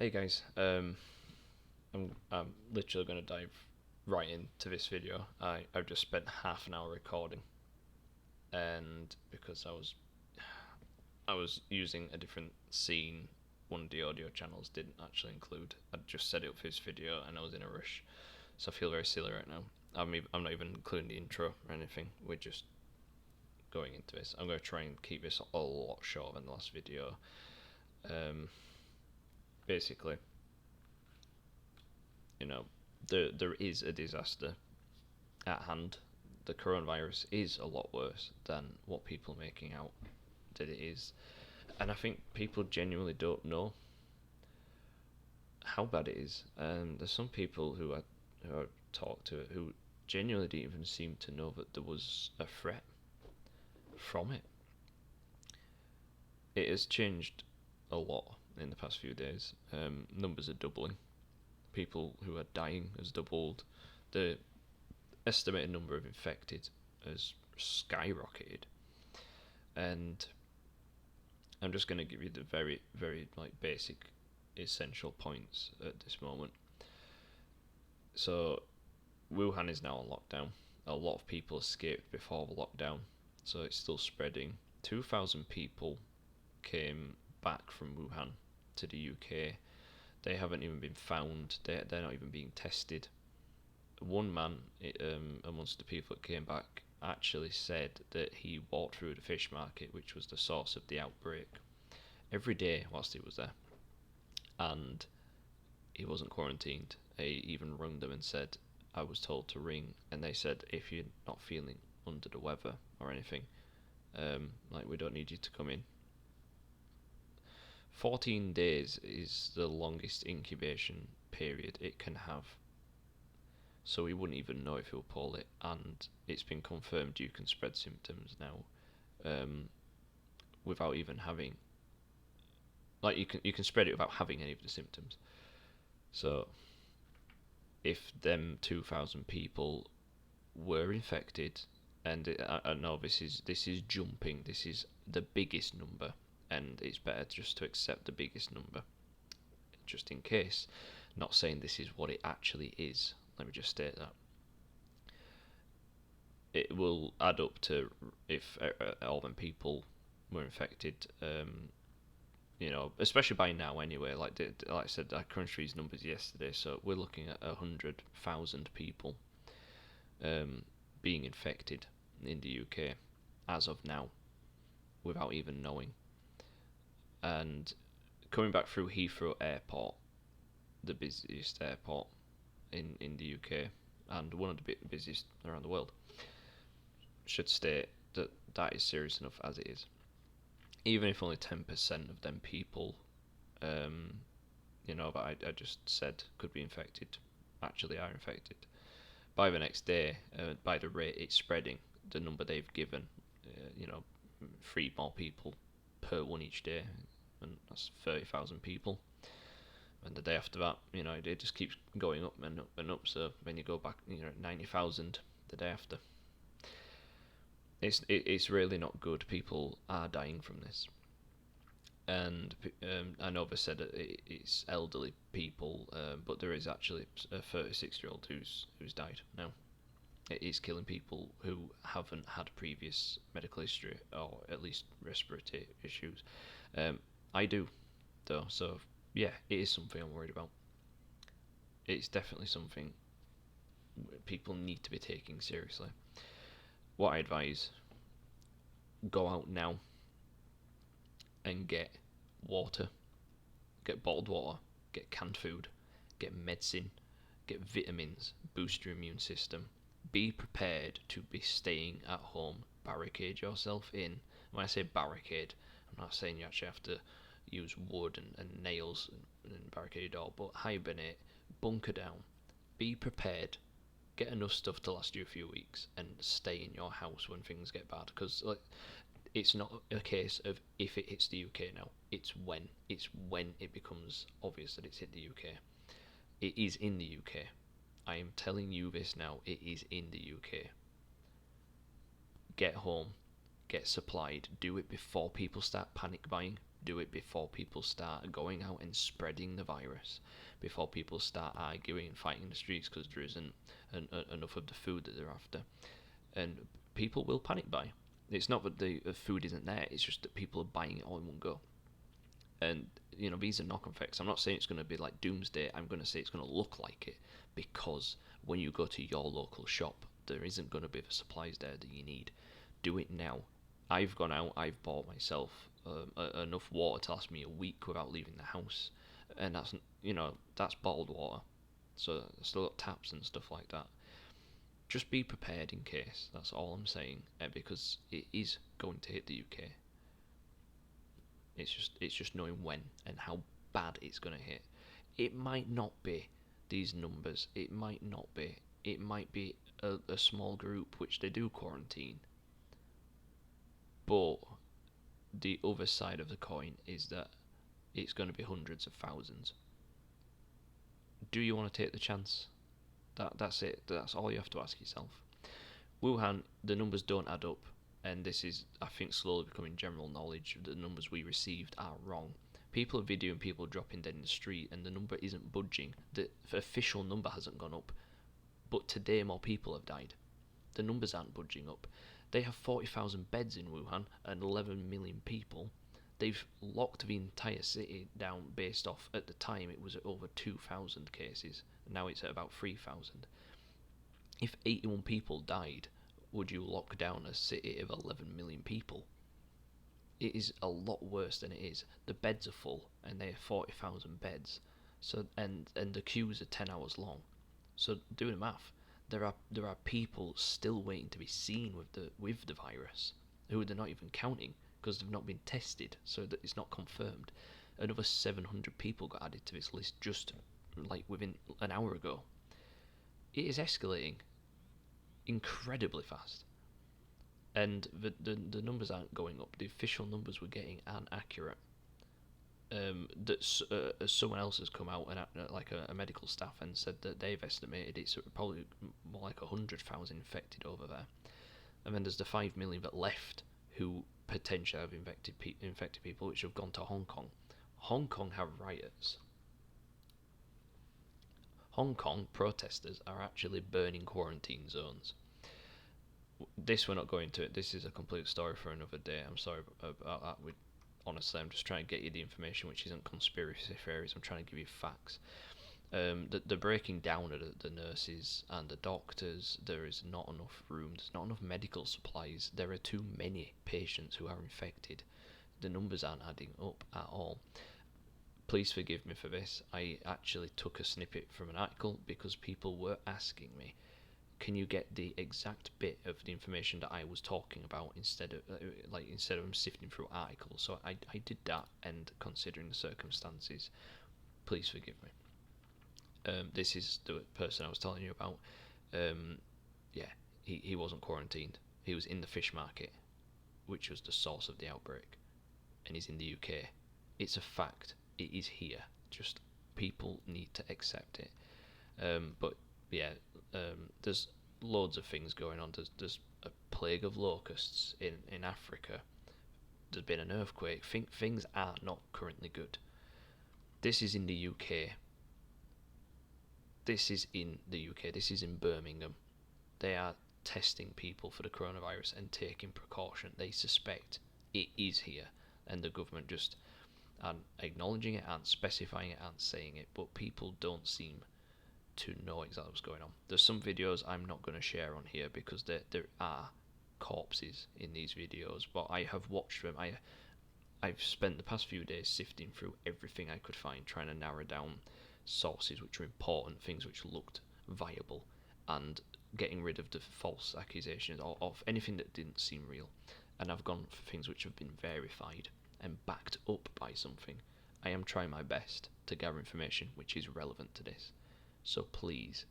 Hey guys, I'm literally gonna dive right into this video. I've just spent half an hour recording, and because I was using a different scene, one of the audio channels didn't actually include. I just set it up for this video, and I was in a rush, so I feel very silly right now. I'm not even including the intro or anything. We're just going into this. I'm gonna try and keep this a lot shorter than the last video. Um, Basically, you know, there is a disaster at hand. The coronavirus is a lot worse than what people are making out that it is, and I think people genuinely don't know how bad it is. And there's some people who I talked to who genuinely didn't even seem to know that there was a threat from it. It has changed a lot in the past few days. Numbers are doubling. People who are dying has doubled. The estimated number of infected has skyrocketed, and I'm just going to give you the very, very like basic, essential points at this moment. So, Wuhan is now on lockdown. A lot of people escaped before the lockdown, so it's still spreading. 2,000 people came back from Wuhan to the UK. They haven't even been found. They're not even being tested. One man, amongst the people that came back, actually said that he walked through the fish market, which was the source of the outbreak, every day whilst he was there, and he wasn't quarantined. He even rung them and said, "I was told to ring," and they said, "If you're not feeling under the weather or anything, like we don't need you to come in." 14 days is the longest incubation period it can have, so we wouldn't even know if he'll pull it, and it's been confirmed you can spread symptoms now, um, without even having, like, you can spread it without having any of the symptoms. So if them 2,000 people were infected, and I know this is jumping, this is the biggest number, and it's better just to accept the biggest number, just in case. Not saying this is what it actually is. Let me just state that it will add up to, if all them people were infected, especially by now anyway. Like I said, I crunched these numbers yesterday, so we're looking at 100,000 people being infected in the UK as of now, without even knowing. And coming back through Heathrow Airport, the busiest airport in the UK and one of the busiest around the world, should state that that is serious enough as it is. Even if only 10% of them people, um, that I just said could be infected, actually are infected, by the next day, by the rate it's spreading, the number they've given, you know, 3 more people per one each day, and that's 30,000 people. And the day after that, it just keeps going up and up and up. So when you go back, 90,000 the day after. It's really not good. People are dying from this, and I know they said that it's elderly people, but there is actually a 36-year-old who's died now. It is killing people who haven't had previous medical history or at least respiratory issues. I do, though, so yeah, it is something I'm worried about. It's definitely something people need to be taking seriously. What I advise: go out now and get water, get bottled water, get canned food, get medicine, get vitamins, boost your immune system. Be prepared to be staying at home. Barricade yourself in. When I say barricade, I'm not saying you actually have to use wood and nails and barricade your door, but hibernate, bunker down, be prepared, get enough stuff to last you a few weeks, and stay in your house when things get bad. Because it's not a case of if it hits the UK now. It's when it becomes obvious that it's hit the UK. It is in the UK. I am telling you this now. It is in the UK. Get home. get supplied. Do it before people start panic buying. Do it before people start going out and spreading the virus. Before people start arguing and fighting in the streets because there isn't enough of the food that they're after. And people will panic buy. It's not that the food isn't there, it's just that people are buying it all in one go. And, these are knock-on effects. I'm not saying it's going to be like doomsday. I'm going to say it's going to look like it, because when you go to your local shop, there isn't going to be the supplies there that you need. Do it now. I've gone out, I've bought myself enough water to last me a week without leaving the house. And that's bottled water. So I've still got taps and stuff like that. Just be prepared in case. That's all I'm saying, because it is going to hit the UK. It's just knowing when and how bad it's going to hit. It might not be these numbers. It might not be. It might be a small group which they do quarantine. But the other side of the coin is that it's going to be hundreds of thousands. Do you want to take the chance? That's it. That's all you have to ask yourself. Wuhan, the numbers don't add up. And this is, I think, slowly becoming general knowledge. The numbers we received are wrong. People are videoing people dropping dead in the street, and the number isn't budging. The official number hasn't gone up, but today more people have died. The numbers aren't budging up. They have 40,000 beds in Wuhan and 11 million people. They've locked the entire city down based off, at the time, it was at over 2,000 cases. Now it's at about 3,000. If 81 people died, would you lock down a city of 11 million people? It is a lot worse than it is. The beds are full, and they have 40,000 beds. So and the queues are 10 hours long. So do the math. There are people still waiting to be seen with the virus, who they're not even counting because they've not been tested, so that it's not confirmed. Another 700 people got added to this list just like within an hour ago. It is escalating incredibly fast, and the numbers aren't going up. The official numbers we're getting aren't accurate. Someone else has come out and like a medical staff and said that they've estimated it's probably more like 100,000 infected over there, and then there's the 5 million that left who potentially have infected people, which have gone to Hong Kong. Hong Kong have riots. Hong Kong protesters are actually burning quarantine zones. This we're not going to. This is a complete story for another day. I'm sorry about that. Honestly, I'm just trying to get you the information, which isn't conspiracy theories. I'm trying to give you facts. The breaking down of the nurses and the doctors. There is not enough room. There's not enough medical supplies. There are too many patients who are infected. The numbers aren't adding up at all. Please forgive me for this. I actually took a snippet from an article because people were asking me, can you get the exact bit of the information that I was talking about instead of sifting through articles? So I did that, and considering the circumstances, please forgive me. This is the person I was telling you about. He wasn't quarantined. He was in the fish market, which was the source of the outbreak, and he's in the UK. It's a fact. It is here. Just people need to accept it. There's loads of things going on. There's a plague of locusts in Africa. There's been an earthquake. Things are not currently good. This is in the UK. This is in Birmingham. They are testing people for the coronavirus and taking precaution. They suspect it is here, and the government just aren't acknowledging it, aren't specifying it, aren't saying it, but people don't seem to know exactly what's going on. There's some videos I'm not going to share on here because there are corpses in these videos, but I have watched them. I've spent the past few days sifting through everything I could find, trying to narrow down sources which are important, things which looked viable, and getting rid of the false accusations or of anything that didn't seem real. And I've gone for things which have been verified and backed up by something. I am trying my best to gather information which is relevant to this. So please,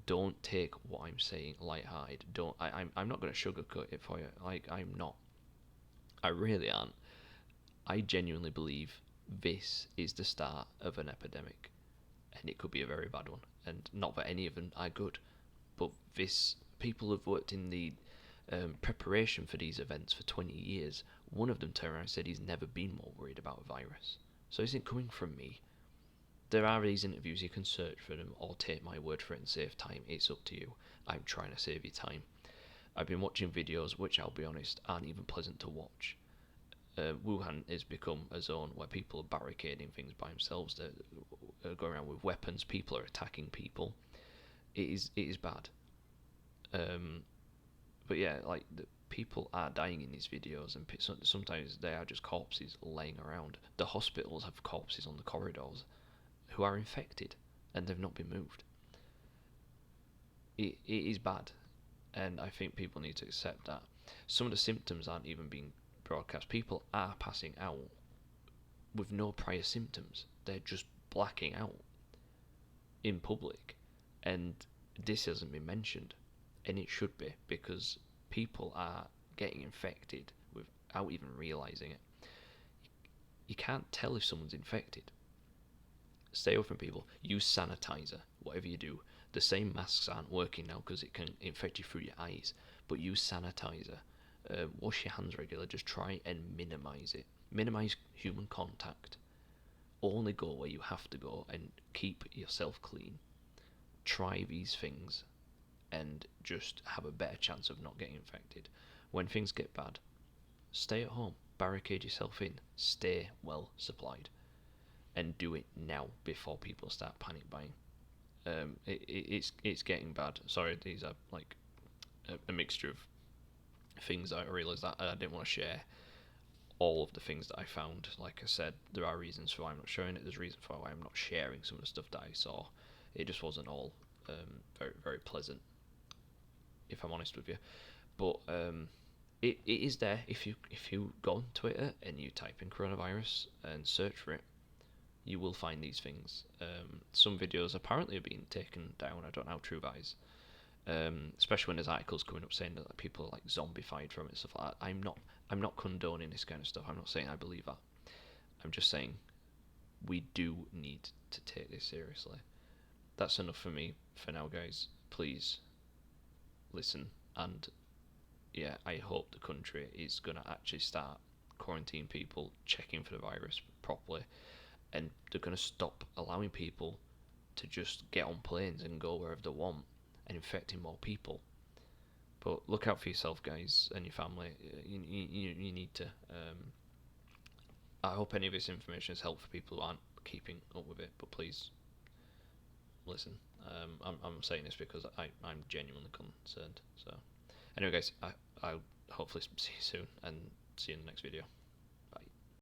don't take what I'm saying lighthearted. I'm not going to sugarcoat it for you. I'm not. I really aren't. I genuinely believe this is the start of an epidemic, and it could be a very bad one. And not that any of them are good, but people have worked in the preparation for these events for 20 years. One of them turned around and said he's never been more worried about a virus. So is it coming from me? There are these interviews, you can search for them or take my word for it and save time. It's up to you. I'm trying to save you time. I've been watching videos which, I'll be honest, aren't even pleasant to watch. Wuhan has become a zone where people are barricading things by themselves. They're going around with weapons. People are attacking people. It is bad. But yeah, like the people are dying in these videos, and sometimes they are just corpses laying around. The hospitals have corpses on the corridors who are infected, and they've not been moved. It is bad, and I think people need to accept that. Some of the symptoms aren't even being broadcast. People are passing out with no prior symptoms. They're just blacking out in public, and this hasn't been mentioned, and it should be, because people are getting infected without even realizing it. You can't tell if someone's infected. Stay away from people. Use sanitizer, whatever you do. The same masks aren't working now because it can infect you through your eyes, but use sanitizer. Wash your hands regularly. Just try and minimize it. Minimize human contact. Only go where you have to go and keep yourself clean. Try these things and just have a better chance of not getting infected. When things get bad, stay at home. Barricade yourself in. Stay well supplied. And do it now before people start panic buying. It's getting bad. Sorry, these are like a mixture of things. I realised that I didn't want to share all of the things that I found. Like I said, there are reasons for why I'm not showing it. There's reasons for why I'm not sharing some of the stuff that I saw. It just wasn't all very, very pleasant, if I'm honest with you. But it is there. If you go on Twitter and you type in coronavirus and search for it, you will find these things. Some videos apparently are being taken down. I don't know how true that is. Especially when there's articles coming up saying that like, people are like zombified from it and stuff like that. I'm not condoning this kind of stuff. I'm not saying I believe that. I'm just saying we do need to take this seriously. That's enough for me for now, guys. Please listen, and yeah, I hope the country is gonna actually start quarantining people, checking for the virus properly, and they're going to stop allowing people to just get on planes and go wherever they want and infecting more people. But look out for yourself, guys, and your family. You need to. I hope any of this information is helpful for people who aren't keeping up with it, but please listen. I'm saying this because I'm genuinely concerned. So, anyway, guys, I'll hopefully see you soon and see you in the next video.